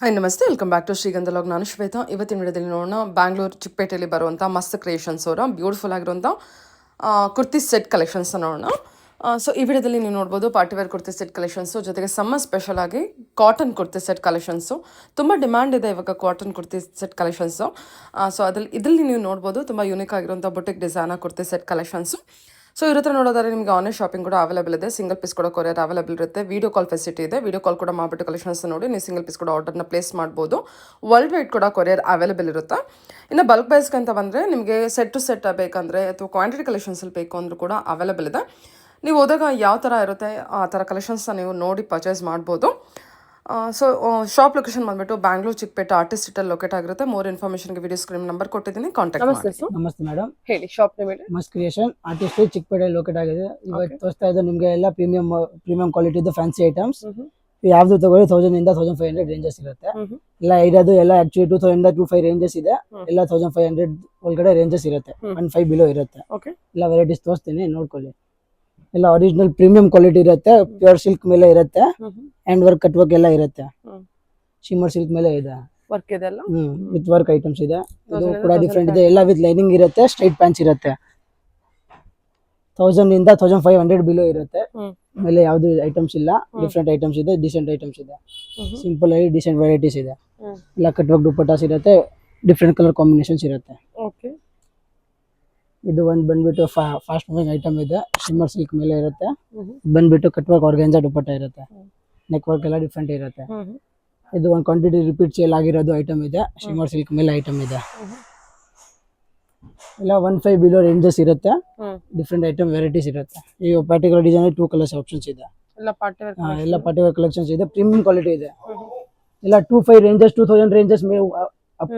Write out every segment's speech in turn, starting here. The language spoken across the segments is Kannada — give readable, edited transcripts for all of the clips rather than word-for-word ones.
ಹಾಯ್ ನಮಸ್ತೆ ವೆಲ್ಕಮ್ ಬ್ಯಾಕ್ ಟು ಶ್ರೀಗಂಧ ಲಾಗ್. ನಾನು ಶ್ವೇತಾ. ಇವತ್ತಿನ ವಿಡಿಯೋದಲ್ಲಿ ನೋಡೋಣ ಬ್ಯಾಂಗ್ಳೂರು ಚಿಕ್ಕಪೇಟೆಯಲ್ಲಿ ಬರುವಂಥ ಮಸ್ತ್ ಕ್ರಿಯೇಷನ್ಸ್ ಅವರ ಬ್ಯೂಟಿಫುಲ್ ಆಗಿರುವಂಥ ಕುರ್ತಿ ಸೆಟ್ ಕಲೆಕ್ಷನ್ಸ್ ನೋಡೋಣ. ಸೊ ಈ ವಿಡಿಯೋದಲ್ಲಿ ನೀವು ನೋಡ್ಬೋದು ಪಾರ್ಟಿವೇರ್ ಕುರ್ತಿ ಸೆಟ್ ಕಲೆಕ್ಷನ್ಸು, ಜೊತೆಗೆ ಸಮ್ಮರ್ ಸ್ಪೆಷಲ್ ಆಗಿ ಕಾಟನ್ ಕುರ್ತಿ ಸೆಟ್ ಕಲೆಕ್ಷನ್ಸು. ತುಂಬ ಡಿಮ್ಯಾಂಡ್ ಇದೆ ಇವಾಗ cotton kurti set collections. So ಇದರಲ್ಲಿ ನೀವು ನೋಡ್ಬೋದು ತುಂಬ ಯೂನಿಕ್ ಆಗಿರುವಂಥ boutique design kurti set collections. So ಇವ್ರ ಹತ್ರ ನೋಡೋದಾದ್ರೆ ನಿಮಗೆ ಆನ್ಲೈನ್ ಶಾಪಿಂಗ್ ಕೂಡ ಅವೈಲೇಬಲ್ ಇದೆ. ಸಿಂಗಲ್ ಪೀಸ್ ಕೂಡ ಕೊರಿಯರ್ ಅವೈಲೇಬಲ್ ಇರುತ್ತೆ. ವಿಡಿಯೋ ಕಾಲ್ ಫೆಸಿಲಿಟಿ ಇದೆ. ವಿಡಿಯೋ ಕಾಲ್ ಕೂಡ ಮಾಡಿಬಿಟ್ಟು ಕಲೆಕ್ಷನ್ಸ್ ನೋಡಿ ನೀವು ಸಿಂಗಲ್ ಪೀಸ್ ಕೂಡ ಆರ್ಡರ್ನ ಪ್ಲೇಸ್ ಮಾಡ್ಬೋದು. ವರ್ಲ್ಡ್ ವೈಡ್ ಕೂಡ ಕೊರಿಯರ್ ಅವೈಲೇಬಲ್ ಇರುತ್ತೆ. ಇನ್ನು ಬಲ್ಕ್ ಬೈಸ್ಗೆ ಅಂತ ಬಂದರೆ ನಿಮಗೆ ಸೆಟ್ ಟು ಸೆಟ್ ಬೇಕಂದರೆ ಅಥವಾ ಕ್ವಾಂಟಿಟಿ ಕಲೆಕ್ಷನ್ಸಲ್ಲಿ ಬೇಕು ಅಂದರೂ ಕೂಡ ಅವೈಲೇಬಲ್ ಇದೆ. ನೀವು ಹೋದಾಗ ಯಾವ ಥರ ಇರುತ್ತೆ ಆ ಥರ ಕಲೆಕ್ಷನ್ಸ್ನ ನೀವು ನೋಡಿ ಪರ್ಚೇಸ್ ಮಾಡ್ಬೋದು. ಸೊ ಶಾಪ್ ಲೊಕೇಶನ್ ಬಂದ್ಬಿಟ್ಟು ಬ್ಯಾಂಗ್ಳೂರು ಚಿಕ್ಕಪೇಟೆ ಆರ್ಟಿಸ್ಟ್ ಸಿಟಲ್ಲಿ ಲೊಕೇಟ್ ಆಗಿರುತ್ತೆ. ಮೋರ್ ಇನ್ಫಾರ್ಮೇಷನ್ಗೆ ವಿಡಿಯೋ ಸ್ಕ್ರೀನ್ ನಂಬರ್ ಕೊಟ್ಟಿದ್ದೀನಿ, ಕಾಂಟ್ಯಾಕ್ಟ್ ಮಾಡಿ. ನಮಸ್ತೆ ಮೇಡಮ್, ಹೇಳಿ ಶಾಪ್ ನೇಮ್ ಹೇಳಿ. ಮಸ್ತ್ ಕ್ರಿಯೇಷನ್ ಆರ್ಟಿಸ್ಟ್ ಚಿಕ್ಕಪೇಟೆ ಲೊಕೇಟ್ ಆಗಿದೆ. ಇವತ್ತು ತೋರಿಸ್ತಾ ಇದ್ದು ನಿಮಗೆ ಎಲ್ಲ ಪ್ರೀಮಿಯಂ ಕ್ವಾಲಿಟಿದು ಫ್ಯಾನ್ಸಿ ಐಟಮ್ಸ್. ಯಾವ್ದು ತಗೊಳ್ಳಿ 1000 ಇಂದ 1500 ರೇಂಜಸ್ ಇರುತ್ತೆ. ಎಲ್ಲ ಇರೋದು ಎಲ್ಲ ಆಕ್ಚುಲಿ 2000 ಇಂದ 2500 ರೇಂಜಸ್ ಇದೆ. ಎಲ್ಲ 1500 ಒಳಗಡೆ ರೇಂಜಸ್ ಇರುತ್ತೆ. 1500 ಬಿಲೋ ಇರುತ್ತೆ. ಎಲ್ಲ ವೆರೈಟೀಸ್ ತೋರಿಸ್ತೀನಿ, ನೋಡ್ಕೊಳ್ಳಿ. ಎಲ್ಲ ಒರಿಜಿನಲ್ ಪ್ರೀಮಿಯಂ ಕ್ವಾಲಿಟಿ ಇರುತ್ತೆ. ಪ್ಯೂರ್ ಸಿಲ್ಕ್ ಮೇಲೆ ಇರುತ್ತೆ. ಹ್ಯಾಂಡ್ ವರ್ಕ್ ಕಟ್ ವರ್ಕ್ ಎಲ್ಲ ಇರುತ್ತೆ. ಶಿಮ್ಮರ್ ಸಿಲ್ಕ್ ಮೇಲೆ ಇದೆ. ವರ್ಕ್ ಇದೆ ಅಲ್ಲ, ವಿತ್ ವರ್ಕ್ ಐಟಮ್ಸ್ ಇದೆ. ಇದು ಕೂಡ ಡಿಫ್ರೆಂಟ್ ಇದೆ. ಎಲ್ಲ ವಿತ್ ಲೈನಿಂಗ್ ಇರುತ್ತೆ. ಸ್ಟ್ರೈಟ್ ಪ್ಯಾಂಟ್ಸ್ ಇರುತ್ತೆ. 1000 ಇಂದ 1500 ಬಿಲೋ ಇರುತ್ತೆ. ಮೇಲೆ ಯಾವ್ದು ಐಟಮ್ಸ್ ಇಲ್ಲ. ಡಿಫ್ರೆಂಟ್ ಐಟಮ್ಸ್ ಇದೆ. ಡಿಸೆಂಟ್ ಐಟಮ್ಸ್ ಇದೆ. ಸಿಂಪಲ್ ಆಗಿ ಡಿಸೆಂಟ್ ವೆರೈಟೀಸ್ ಇದೆ. ಎಲ್ಲ ಕಟ್ ವರ್ಕ್ ದುಪಟ್ಟಾಸ್ ಇರುತ್ತೆ. ಡಿಫ್ರೆಂಟ್ ಕಲರ್ ಕಾಂಬಿನೇಷನ್ಸ್ ಇರುತ್ತೆ. ಇದು ಒಂದು ಬಂದ್ಬಿಟ್ಟು ಫಾಸ್ಟ್ ಮೂವಿಂಗ್ ಐಟಮ್ ಇದೆ. ಶಿಮ್ಮರ್ ಸಿಲ್ಕ್ ಮೇಲೆ ಇರುತ್ತೆ. ಬಂದ್ಬಿಟ್ಟು ಕಟ್ ವರ್ಕ್ ಆರ್ಗನ್ಜಾ ದುಪಟ್ಟ ಇರುತ್ತೆ. ನೆಕ್ ವರ್ಕ್ ಎಲ್ಲ ಡಿಫ್ರೆಂಟ್ ಇರುತ್ತೆ. ಇದು ಒಂದು ಕ್ವಾಂಟಿಟಿ ರಿಪೀಟ್ ಸೇಲ್ ಆಗಿರೋದು ಐಟಮ್ ಇದೆ. ಶಿಮ್ಮರ್ ಸಿಲ್ಕ್ ಮೇಲೆ ಐಟಮ್ ಇದೆ. ಎಲ್ಲ 1500 ಬಿಲೋ ರೇಂಜಸ್ ಇರುತ್ತೆ. ಡಿಫ್ರೆಂಟ್ ಐಟಮ್ ವೆರೈಟೀಸ್ ಇರುತ್ತೆ. ಈ ಪರ್ಟಿಕ್ಯುಲರ್ ಡಿಸೈನ್ 2 ಕಲರ್ಸ್ ಆಪ್ಷನ್ಸ್ ಇದೆ. ಎಲ್ಲ ಪಾರ್ಟಿವೇರ್ ಕಲೆಕ್ಷನ್ಸ್ ಇದೆ. ಪ್ರೀಮಿಯಂ ಕ್ವಾಲಿಟಿ ಇದೆ. ಎಲ್ಲ 2500 ರೇಂಜಸ್ 2000 ರೇಂಜಸ್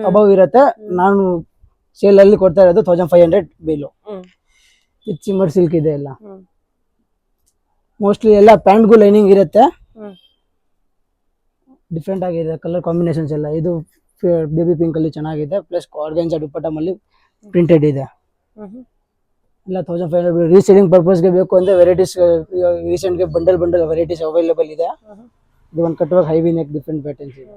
ಅಬವ್ ಇರುತ್ತೆ. ನಾನು ಸೇಲ್ ಅಲ್ಲಿ ಕೊಡ್ತಾ ಇರೋದು 1500 ಬಿಲೋ. ವಿತ್ ಶಿಮ್ಮರ್ ಸಿಲ್ಕ್ ಇದೆ. ಎಲ್ಲ ಮೋಸ್ಟ್ಲಿ ಎಲ್ಲ ಪ್ಯಾಂಟ್ಗೂ ಲೈನಿಂಗ್ ಇರುತ್ತೆ. ಡಿಫ್ರೆಂಟ್ ಆಗಿದೆ ಕಲರ್ ಕಾಂಬಿನೇಷನ್ಸ್ ಎಲ್ಲ. ಇದು ಬೇಬಿ ಪಿಂಕ್ ಅಲ್ಲಿ ಚೆನ್ನಾಗಿದೆ. ಪ್ಲಸ್ ಆರ್ಗನ್ಜಾ ದುಪಟ್ಟ ಅಲ್ಲಿ ಪ್ರಿಂಟೆಡ್ ಇದೆ. ಎಲ್ಲ 1500 ರೀಸೇಲಿಂಗ್ ಪರ್ಪಸ್ಗೆ ಬೇಕು ಅಂದ್ರೆ ವೆರೈಟೀಸ್ ರೀಸೆಂಟ್ಗೆ ಬಂಡಲ್ ವೆರೈಟೀಸ್ ಅವೈಲೇಬಲ್ ಇದೆ. ಇದು ಒಂದು cut work heavy neck different patterns ಇದೆ.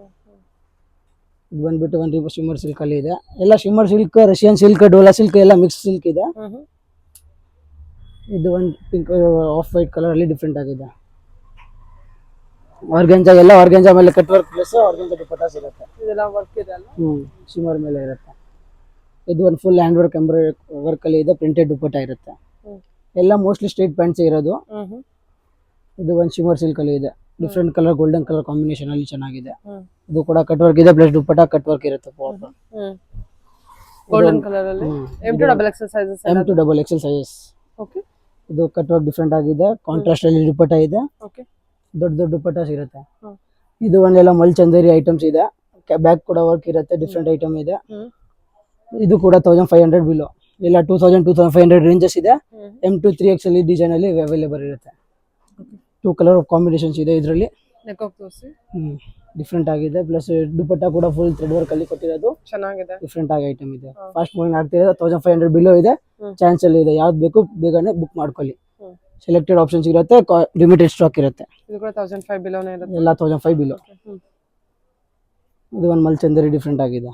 ಇದು ಬಂದ್ಬಿಟ್ಟು ಒಂದು ಶಿಮ್ಮರ್ ಸಿಲ್ಕ್ ಅಲ್ಲಿ ಇದೆ. ಎಲ್ಲ shimmer silk, Russian silk, Dola silk ಎಲ್ಲ ಮಿಕ್ಸ್ ಸಿಲ್ಕ್ ಇದೆ. ಇದು ಒಂದು ಪಿಂಕ್ ಆಫ್ ವೈಟ್ ಕಲರ್ ಅಲ್ಲಿ ಡಿಫ್ರೆಂಟ್ ಆಗಿದೆ. ಆರ್ಗನ್ಜಾ ಎಲ್ಲ ಆರ್ಗನ್ಜಾ ಮೇಲೆ cut work plus organza dupattas ಇರುತ್ತೆ. ಇದೆಲ್ಲ ವರ್ಕ್ ಇದೆ ಅಲ್ಲ, ಶಿಮ್ಮರ್ ಮೇಲೆ ಇರುತ್ತೆ. ಇದು ಒಂದು full hand work embroidery work ಅಲ್ಲಿ ಇದೆ. ಪ್ರಿಂಟೆಡ್ ದುಪಟ್ಟ ಇರುತ್ತೆ. ಎಲ್ಲ ಮೋಸ್ಟ್ಲಿ ಸ್ಟ್ರೈಟ್ ಪ್ಯಾಂಟ್ಸ್ ಇರೋದು. ಇದು ಒಂದು ಶಿಮ್ಮರ್ ಸಿಲ್ಕ್ ಅಲ್ಲಿ ಇದೆ. Different colour golden colour combination ಅಲ್ಲಿ ಚೆನ್ನಾಗಿದೆ. ಇದು ಕೂಡ ಕಟ್ ವರ್ಕ್ ಇದೆ. ಪ್ಲಸ್ ದುಪಟ್ಟ ಕಟ್ ವರ್ಕ್ ಇರುತ್ತೆ. ಗೋಲ್ಡನ್ ಕಲರ್ ಅಲ್ಲಿ M to double XL sizes. M to double XL sizes. Okay. ಇದು ಕಟ್ ವರ್ಕ್ ಡಿಫ್ರೆಂಟ್ ಆಗಿದೆ. ಕಾಂಟ್ರಾಸ್ಟ್ ಅಲ್ಲಿ ದುಪಟ್ಟ ಇದೆ. ಓಕೆ. ದೊಡ್ಡ ದುಪಟ್ಟಾಸ್ ಇರುತ್ತೆ. ಇದು ಒಂದೆಲ್ಲ ಮಲ್ಚಂದೇರಿ ಐಟಮ್ಸ್ ಇದೆ. ಬ್ಯಾಕ್ ಕೂಡ ವರ್ಕ್ ಇರುತ್ತೆ. ಡಿಫ್ರೆಂಟ್ ಐಟಮ್ ಇದೆ. ಇದು ಕೂಡ 1500 ಬಿಲೋ. ಇಲ್ಲ 2500 ರೇಂಜಸ್ ಇದೆ. M to 3XL ಡಿಸೈನ್ ಅಲ್ಲಿ ಅವೈಲೇಬಲ್ ಇರುತ್ತೆ. 2 ಕಲರ್ ಕಾಂಬಿನೇಷನ್ಸ್ ಇದೆ ಇದರಲ್ಲಿ. ಡಿಫ್ರೆಂಟ್ ಆಗಿದೆ. ಪ್ಲಸ್ ದುಪಟ್ಟ ಕೂಡ ಫುಲ್ ಥ್ರೆಡ್ ವರ್ಕ್ ಅಲ್ಲಿ ಕೊಟ್ಟಿರೋದು ಚೆನ್ನಾಗಿದೆ. ಡಿಫ್ರೆಂಟ್ ಆಗಿ ಐಟಮ್ ಇದೆ. ಫಾಸ್ಟ್ ಮೂವಿಂಗ್ ಆಗ್ತಿರೋದು 1500 ಬಿಲೋ ಇದೆ. ಚಾನ್ಸ್ ಅಲ್ಲಿ ಇದೆ. ಯಾವ್ದು ಬೇಕು ಬೇಗನೆ ಬುಕ್ ಮಾಡ್ಕೊಳ್ಳಿ. ಸೆಲೆಕ್ಟೆಡ್ ಆಪ್ಷನ್ಸ್ ಇರುತ್ತೆ. ಲಿಮಿಟೆಡ್ ಸ್ಟಾಕ್ ಇರುತ್ತೆ. ಇದು ಕೂಡ 1500 ಬಿಲೋನೇ ಇರುತ್ತೆ. ಎಲ್ಲ 1500 ಬಿಲೋ. ಇದು ಒಂದು ಮಲ್ಚಂದೇರಿ ಡಿಫ್ರೆಂಟ್ ಆಗಿದೆ.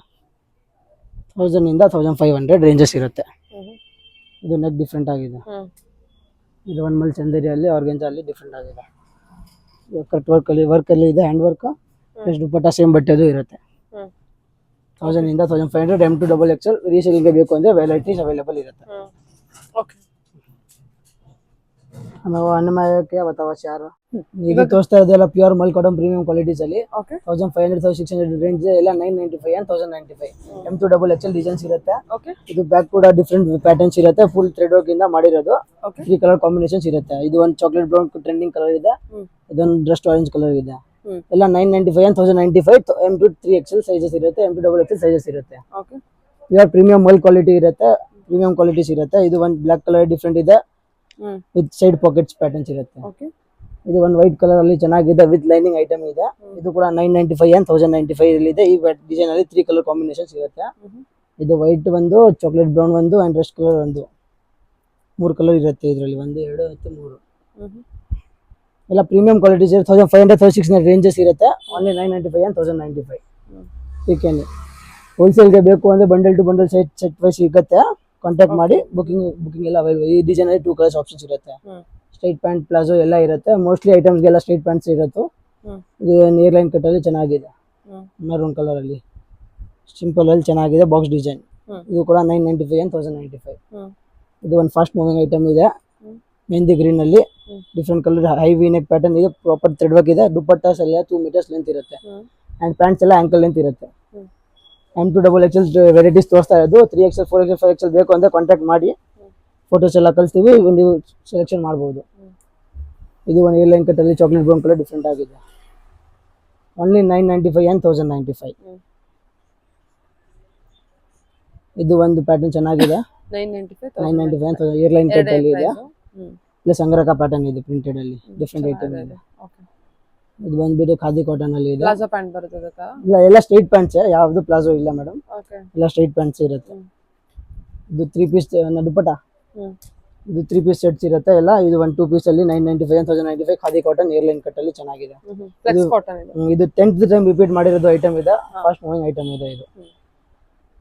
1000 ಇಂದ 1500 ರೇಂಜಸ್ ಇರುತ್ತೆ. ಇದು ನೆಕ್ ಡಿಫ್ರೆಂಟ್ ಆಗಿದೆ. ಇದು ಒಂದು ಮಲ್ಚಂದೇರಿ ಅಲ್ಲಿ ಆರ್ಗನ್ಜಾ ಅಲ್ಲಿ ಡಿಫ್ರೆಂಟ್ ಆಗಿದೆ. ಕಟ್ ವರ್ಕ್ ಅಲ್ಲಿ ಇದೆ. Hand work plus dupatta same ಬಟ್ಟೆದು ಇರುತ್ತೆ. 1000 ಇಂದ 1500 M to double XL reselling ಬೇಕು ಅಂದ್ರೆ ವೆರೈಟೀಸ್ ಅವೈಲೇಬಲ್ ಇರುತ್ತೆ. ಓಕೆ. ಅನ್ನಮಯಕ್ಕೆ ಅಥವಾ ಶಾರು ಈಗ ತೋರಿಸ್ತಾ ಇರೋದೆಲ್ಲ ಪ್ಯೂರ್ ಮಲ್ ಕಾಟನ್ ಪ್ರೀಮಿಯಂ ಕ್ವಾಲಿಟೀಸ್ ಅಲ್ಲಿ 1500 1600 ರೇಂಜ್ ಎಲ್ಲ 995 and 1095 M to double XL designs ಇರುತ್ತೆ. ಇದು ಬ್ಯಾಕ್ ಕೂಡ ಡಿಫ್ರೆಂಟ್ ಪ್ಯಾಟರ್ನ್ಸ್ ಇರುತ್ತೆ. ಫುಲ್ ಥ್ರೆಡ್ ವರ್ಕ್ ಇಂದ ಮಾಡಿರೋದು. 3 ಕಲರ್ ಕಾಂಬಿನೇಷನ್ಸ್ ಇರುತ್ತೆ. ಇದು ಒಂದು ಚಾಕ್ಲೇಟ್ ಬ್ರೌನ್ ಟ್ರೆಂಡಿಂಗ್ ಕಲರ್ ಇದೆ. ಇದೊಂದು ಡ್ರೆಸ್ ಆರೆಂಜ್ ಕಲರ್ ಇದೆ. ಎಲ್ಲ 995 and 1095 M to 3XL sizes ಇರುತ್ತೆ. M to double XL sizes ಇರುತ್ತೆ. ಪ್ಯೂರ್ ಪ್ರೀಮಿಯಂ ಮಲ್ ಕ್ವಾಲಿಟಿ ಇರುತ್ತೆ. ಪ್ರೀಮಿಯಂ ಕ್ವಾಲಿಟೀಸ್ ಇರುತ್ತೆ. ಇದು ಒಂದು ಬ್ಲಾಕ್ ಕಲರ್ ಡಿಫ್ರೆಂಟ್ ಇದೆ. ವಿತ್ ಸೈಡ್ ಪಾಕೆಟ್ಸ್ ಪ್ಯಾಟರ್ನ್ಸ್ ಇರುತ್ತೆ. ಇದು ಒಂದು ವೈಟ್ ಕಲರ್ ಅಲ್ಲಿ ಚೆನ್ನಾಗಿದೆ. ವಿತ್ ಲೈನಿಂಗ್ ಐಟಮ್ ಇದೆ. ಇದು ಕೂಡ 995 and 1095 ಅಲ್ಲಿ ಇದೆ. ಈ ಡಿಸೈನ್ ಅಲ್ಲಿ 3 ಕಲರ್ ಕಾಂಬಿನೇಷನ್ಸ್ ಇರುತ್ತೆ. ಇದು ವೈಟ್ ಒಂದು, ಚಾಕ್ಲೇಟ್ ಬ್ರೌನ್ ಒಂದು ಅಂಡ್ ರೆಸ್ಟ್ ಕಲರ್ ಒಂದು. 3 ಕಲರ್ ಇರುತ್ತೆ ಇದರಲ್ಲಿ. 1 2 ಮತ್ತು 3. ಎಲ್ಲ ಪ್ರೀಮಿಯಂ ಕ್ವಾಲಿಟೀಸ್ 1500 1600 ರೇಂಜಸ್ ಇರುತ್ತೆ. Only 995 and 1095 chikan. ಹೋಲ್ಸೇಲ್ಗೆ ಬೇಕು ಅಂದರೆ bundle to bundle set wise ಸಿಗುತ್ತೆ. ಕಾಂಟ್ಯಾಕ್ಟ್ ಮಾಡಿ ಬುಕಿಂಗ್ ಎಲ್ಲ ಅವೈಲೇಬಲ್. ಈ ಡಿಸೈನಲ್ಲಿ 2 ಕಲರ್ಸ್ ಆಪ್ಷನ್ಸ್ ಇರುತ್ತೆ. ಸ್ಟ್ರೈಟ್ ಪ್ಯಾಂಟ್ ಪ್ಲಾಜೋ ಎಲ್ಲ ಇರುತ್ತೆ. ಮೋಸ್ಟ್ಲಿ ಐಟಮ್ಸ್ಗೆಲ್ಲ ಸ್ಟ್ರೈಟ್ ಪ್ಯಾಂಟ್ಸ್ ಇರುತ್ತೆ. ಇದು ಏರ್ ಲೈನ್ ಕಟ್ಟಲ್ಲಿ ಚೆನ್ನಾಗಿದೆ, ಮೆರೂನ್ ಕಲರಲ್ಲಿ ಸಿಂಪಲಲ್ಲಿ ಚೆನ್ನಾಗಿದೆ. ಬಾಕ್ಸ್ ಡಿಸೈನ್ ಇದು ಕೂಡ 995 and 1095. ಇದು ಒಂದು ಫಾಸ್ಟ್ ಮೂವಿಂಗ್ ಐಟಮ್ ಇದೆ. ಮೆಹಂದಿ ಗ್ರೀನಲ್ಲಿ different colour high V neck pattern ಇದೆ. ಪ್ರಾಪರ್ ಥ್ರೆಡ್ ವರ್ಕ್ ಇದೆ. ದುಪ್ಪಟ್ಟಾಸ್ ಎಲ್ಲ 2 meters ಲೆಂತ್ ಇರುತ್ತೆ. ಆ್ಯಂಡ್ ಪ್ಯಾಂಟ್ಸ್ ಎಲ್ಲ ಆ್ಯಂಕಲ್ ಲೆಂತ್ ಇರುತ್ತೆ. M2XXL ವೆರೈಟೀಸ್ ತೋರಿಸ್ತಾ ಇರೋದು. 3XL 4XL 5XL ಬೇಕು ಅಂದರೆ ಕಾಂಟ್ಯಾಕ್ಟ್ ಮಾಡಿ, ಫೋಟೋಸ್ ಎಲ್ಲ ಕಳಿಸ್ತೀವಿ, ನೀವು ಸೆಲೆಕ್ಷನ್ ಮಾಡ್ಬೋದು. ಇದು ಒಂದು ಏರ್ ಲೈನ್ ಕಟ್ಟಲ್ಲಿ ಚಾಕ್ಲೇಟ್ ಬ್ರೌನ್ ಕಲರ್ ಡಿಫ್ರೆಂಟ್ ಆಗಿದೆ. Only 995 and 1095. ಇದು ಒಂದು ಪ್ಯಾಟರ್ನ್ ಚೆನ್ನಾಗಿದೆ. 995 and 1000 ಏರ್ ಲೈನ್ ಕಟ್ಟಲ್ಲಿ ಇದೆ. ಪ್ಲಸ್ ಅಂಗರಕ ಪ್ಯಾಟರ್ನ್ ಇದೆ ಪ್ರಿಂಟೆಡ್ ಅಲ್ಲಿ. ಡಿಫ್ರೆಂಟ್ ಐಟಮ್ ಇದೆ. ಇದು ಬಂದ್ಬಿಟ್ಟು ಖಾದಿ ಕಾಟನ್ ಅಲ್ಲಿ ಇದೆ. ಪ್ಲಾಜೋ ಪ್ಯಾಂಟ್ ಬರ್ತದೆ ಇಲ್ಲ, ಎಲ್ಲ ಸ್ಟ್ರೈಟ್ ಪ್ಯಾಂಟ್ಸ್, ಯಾವ್ದು ಪ್ಲಾಜೋ ಇಲ್ಲ ಮೇಡಮ್. ಎಲ್ಲ ಸ್ಟ್ರೈಟ್ ಪ್ಯಾಂಟ್ಸ್ ಇರುತ್ತೆ. ಇದು 3 ಪೀಸ್ ದುಪ್ಪಟ್ಟ. ಇದು 3 ಪೀಸ್ ಸೆಟ್ಸ್ ಇರುತ್ತೆ ಎಲ್ಲ. ಇದು 1 2 ಪೀಸ್ ಅಲ್ಲಿ 995 and 1095 khadi cotton air line cut ಅಲ್ಲಿ ಚೆನ್ನಾಗಿದೆ. ಇದು 10th ಟೈಮ್ ರಿಪೀಟ್ ಮಾಡಿರೋದು ಐಟಮ್ ಇದೆ. ಫಾಸ್ಟ್ ಮೂವಿಂಗ್ ಐಟಮ್ ಇದೆ ಇದು.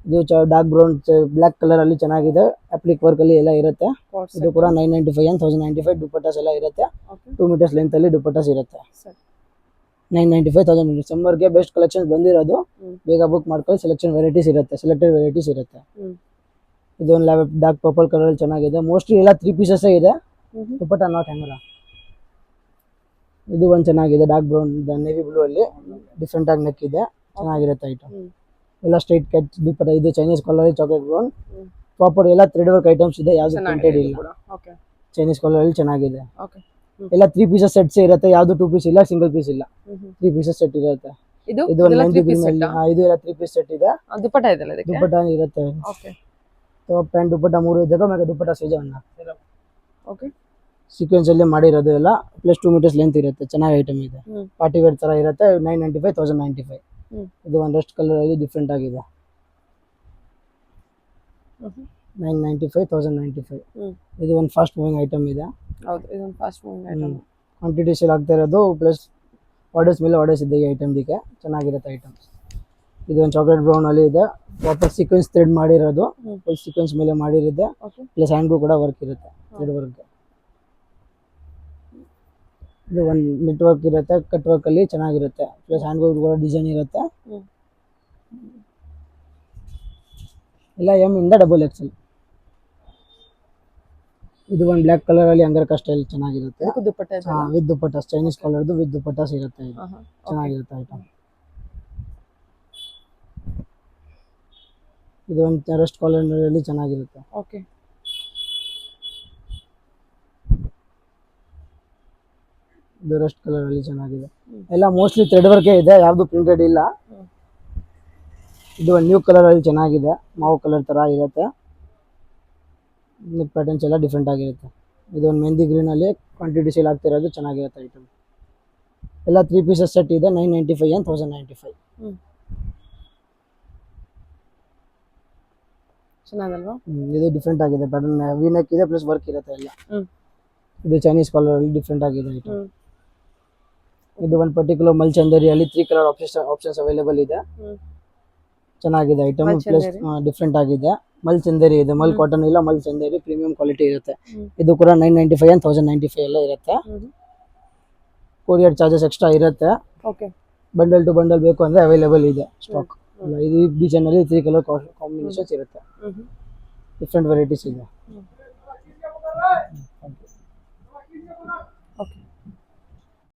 ಇದು ಡಾರ್ಕ್ ಬ್ರೌನ್ ಬ್ಲಾಕ್ ಕಲರ್ ಅಲ್ಲಿ ಚೆನ್ನಾಗಿದೆ. ಅಪ್ಲಿಕ್ ವರ್ಕ್ ಅಲ್ಲಿ ಎಲ್ಲ ಇರುತ್ತೆ. ಇದು ಕೂಡ 995 and 1095 ದುಪ್ಪಟ್ಟಾಸ್ ಎಲ್ಲ ಇರುತ್ತೆ. 2 meters ಲೆಂತ್ ಅಲ್ಲಿ ದುಪ್ಪಟ್ಟಾಸ್ ಇರುತ್ತೆ. 995 1000. ಸಮ್ಮರ್ಗೆ ಬೆಸ್ಟ್ ಕಲೆಕ್ಷನ್ಸ್ ಬಂದಿರೋದು. ಬೇಗ ಬುಕ್ ಮಾಡ್ಕೊಳ್ಳಿ. ಸೆಲೆಕ್ಷನ್ ವೆರೈಟೀಸ್ ಇರುತ್ತೆ, ಸೆಲೆಕ್ಟೆಡ್ ವೆರೈಟೀಸ್ ಇರುತ್ತೆ. ಇದು ಒಂದು ಡಾರ್ಕ್ ಪರ್ಪಲ್ ಕಲರ್ ಅಲ್ಲಿ ಚೆನ್ನಾಗಿದೆ. ಮೋಸ್ಟ್ಲಿ ಎಲ್ಲ 3 pieces ಇದೆ. Dupatta not hanger. ಇದು ಒಂದು ಚೆನ್ನಾಗಿದೆ. ಡಾರ್ಕ್ ಬ್ರೌನ್ ನೇವಿ ಬ್ಲೂ ಅಲ್ಲಿ ಡಿಫ್ರೆಂಟ್ ಆಗಿ ನೆಕ್ ಇದೆ. ಚೆನ್ನಾಗಿರುತ್ತೆ ಐಟಮ್ ಎಲ್ಲ. Straight cut dupatta. ಇದು Chinese collar chocolate brown proper ಎಲ್ಲ ಥ್ರೆಡ್ ವರ್ಕ್ ಐಟಮ್ಸ್ ಇದೆ. ಯಾವುದು ಪ್ರಿಂಟೆಡ್ ಇಲ್ಲ. ಚೈನೀಸ್ ಕಾಲರ್ ಅಲ್ಲಿ ಚೆನ್ನಾಗಿದೆ. ಎಲ್ಲ 3 pieces ಸೆಟ್ಸ್ ಇರುತ್ತೆ. ಯಾವುದು 2 ಪೀಸ್ ಇಲ್ಲ, ಸಿಂಗಲ್ ಪೀಸ್ ಇಲ್ಲ. 3 pieces ಸೆಟ್ ಇರುತ್ತೆ. ಇದು ಒಂದು ಮೆಹಂದಿ ಗ್ರೀನ್ ಅಲ್ಲಿ ಇದು ಎಲ್ಲ 3 ಪೀಸ್ ಸೆಟ್ ಇದೆ. ದುಪ್ಪಟ್ಟ ಇದೆಲ್ಲ ಇದಕ್ಕೆ. ದುಪ್ಪಟ್ಟ ಇರುತ್ತೆ. ಟಾಪ್ ಪ್ಯಾಂಟ್ ದುಪ್ಪಟ್ಟ 3 ಇದೆ. ಮತ್ತೆ ದುಪ್ಪಟ್ಟ ಸೀಜನ್ ಸೀಕ್ವೆನ್ಸ್ ಅಲ್ಲಿ ಮಾಡಿರೋದು ಎಲ್ಲ. ಪ್ಲಸ್ 2 meters ಲೆಂತ್ ಇರುತ್ತೆ. ಚೆನ್ನಾಗಿ ಐಟಮ್ ಇದೆ. ಪಾರ್ಟಿ ವೇರ್ ತರ ಇರುತ್ತೆ. 995 1095. ಇದು ಒಂದು ರಸ್ಟ್ ಕಲರ್ ಅಲ್ಲಿ ಡಿಫ್ರೆಂಟ್ ಆಗಿದೆ. 995 1095. ಇದು ಒಂದು ಫಾಸ್ಟ್ ಮೂವಿಂಗ್ ಐಟಮ್ ಇದೆ. ಹೌದು, ಇದೊಂದು fast moving item. Quantity sale ಆಗ್ತಾ ಇರೋದು. ಪ್ಲಸ್ ಆರ್ಡರ್ಸ್ ಮೇಲೆ ಆರ್ಡರ್ಸ್ ಇದೆ ಈ ಐಟಮ್ದಿಗೆ. ಚೆನ್ನಾಗಿರುತ್ತೆ ಐಟಮ್ಸ್. ಇದು ಒಂದು ಚಾಕ್ಲೇಟ್ ಬ್ರೌನ್ ಅಲ್ಲಿ ಇದೆ. ಪ್ರಾಪರ್ ಸೀಕ್ವೆನ್ಸ್ ಥ್ರೆಡ್ ಮಾಡಿರೋದು. ಫುಲ್ ಸೀಕ್ವೆನ್ಸ್ ಮೇಲೆ ಮಾಡಿರುತ್ತೆ. ಪ್ಲಸ್ ಹ್ಯಾಂಡ್ಗೂ ಕೂಡ ವರ್ಕ್ ಇರುತ್ತೆ, ಥ್ರೆಡ್ ವರ್ಕ್. ಇದು ಒಂದು ನೆಟ್ ವರ್ಕ್ ಇರುತ್ತೆ. ಕಟ್ ವರ್ಕ್ ಅಲ್ಲಿ ಚೆನ್ನಾಗಿರುತ್ತೆ. ಪ್ಲಸ್ ಹ್ಯಾಂಡ್ಗೂ ಕೂಡ ಡಿಸೈನ್ ಇರುತ್ತೆ. ಎಲ್ಲ M ಇಂದ XXL. ಇದು ಒಂದು ಬ್ಲ್ಯಾಕ್ ಕಲರ್ ಅಲ್ಲಿ ಅಂಗರಕ ಸ್ಟೈಲ್ ಚೆನ್ನಾಗಿರುತ್ತೆ. ವಿತ್ ದುಪ್ಪಟ್ಟಾಸ್ ಚೈನೀಸ್ ಕಾಲರ್ದು ವಿತ್ ದುಪ್ಪಟ್ಟಾಸ್ ಇರುತ್ತೆ. ಇದು ಚೆನ್ನಾಗಿರುತ್ತೆ ಐಟಮ್. ಇದು ಒಂದು ರಸ್ಟ್ ಕಾಲರ್ ಅಲ್ಲಿ ಚೆನ್ನಾಗಿರುತ್ತೆ. ಇದು ರಸ್ಟ್ ಕಲರ್ ಅಲ್ಲಿ ಚೆನ್ನಾಗಿದೆ. ಎಲ್ಲ ಮೋಸ್ಟ್ಲಿ ಥ್ರೆಡ್ ವರ್ಕೇ ಇದೆ, ಯಾವುದು ಪ್ರಿಂಟೆಡ್ ಇಲ್ಲ. ಇದು ಒಂದು ನ್ಯೂ ಕಲರ್ ಅಲ್ಲಿ ಚೆನ್ನಾಗಿದೆ. ಮಾವು ಕಲರ್ ತರ ಇರುತ್ತೆ. ನೆಕ್ ಪ್ಯಾಟರ್ನ್ಸ್ ಎಲ್ಲ ಡಿಫ್ರೆಂಟ್ ಆಗಿರುತ್ತೆ. ಇದು ಒಂದು ಮೆಹಂದಿ ಗ್ರೀನ್ ಅಲ್ಲಿ ಕ್ವಾಂಟಿಟಿ ಸೇಲ್ ಆಗ್ತಿರೋದು. ಚೆನ್ನಾಗಿರುತ್ತೆ ಐಟಮ್. ಎಲ್ಲ 3 pieces ಸೆಟ್ ಇದೆ. 995 and 1095. ಚೆನ್ನಾಗಲ್ವಾ? ಇದು ಡಿಫ್ರೆಂಟ್ ಆಗಿದೆ. ಪ್ಯಾಟರ್ನ್ ವಿ ನೆಕ್ ಇದೆ. ಪ್ಲಸ್ ವರ್ಕ್ ಇರುತ್ತೆ ಎಲ್ಲ. ಇದು ಚೈನೀಸ್ ಕಾಲರ್ ಅಲ್ಲಿ ಡಿಫ್ರೆಂಟ್ ಆಗಿದೆ ಐಟಮ್. ಇದು ಒಂದು ಪರ್ಟಿಕ್ಯುಲರ್ ಮಲ್ ಚಂದೇರಿ ಅಲ್ಲಿ 3 ಕಲರ್ ಆಪ್ಷನ್ಸ್ ಅವೈಲೇಬಲ್ ಇದೆ. ಚೆನ್ನಾಗಿದೆ ಐಟಮ್. ಪ್ಲಸ್ ಡಿಫ್ರೆಂಟ್ ಆಗಿದೆ. ಮಲ್ ಚಂದೇರಿ ಇದೆ. ಮಲ್ ಕಾಟನ್ ಇಲ್ಲ, ಮಲ್ ಚಂದೇರಿ ಪ್ರೀಮಿಯಂ ಕ್ವಾಲಿಟಿ ಇರುತ್ತೆ. ಇದು ಕೂಡ 995 and 1095 ಎಲ್ಲ ಇರುತ್ತೆ. ಕೊರಿಯರ್ ಚಾರ್ಜಸ್ ಎಕ್ಸ್ಟ್ರಾ ಇರುತ್ತೆ. ಬಂಡಲ್ ಟು ಬಂಡಲ್ ಬೇಕು ಅಂದ್ರೆ ಅವೈಲೇಬಲ್ ಇದೆ ಸ್ಟಾಕ್. ಇದು ಡಿಸೈನ್ ಅಲ್ಲಿ 3 ಕಲರ್ ಕಾಂಬಿನೇಷನ್ಸ್ ಇರುತ್ತೆ. ಡಿಫ್ರೆಂಟ್ ವೆರೈಟೀಸ್ ಇದೆ.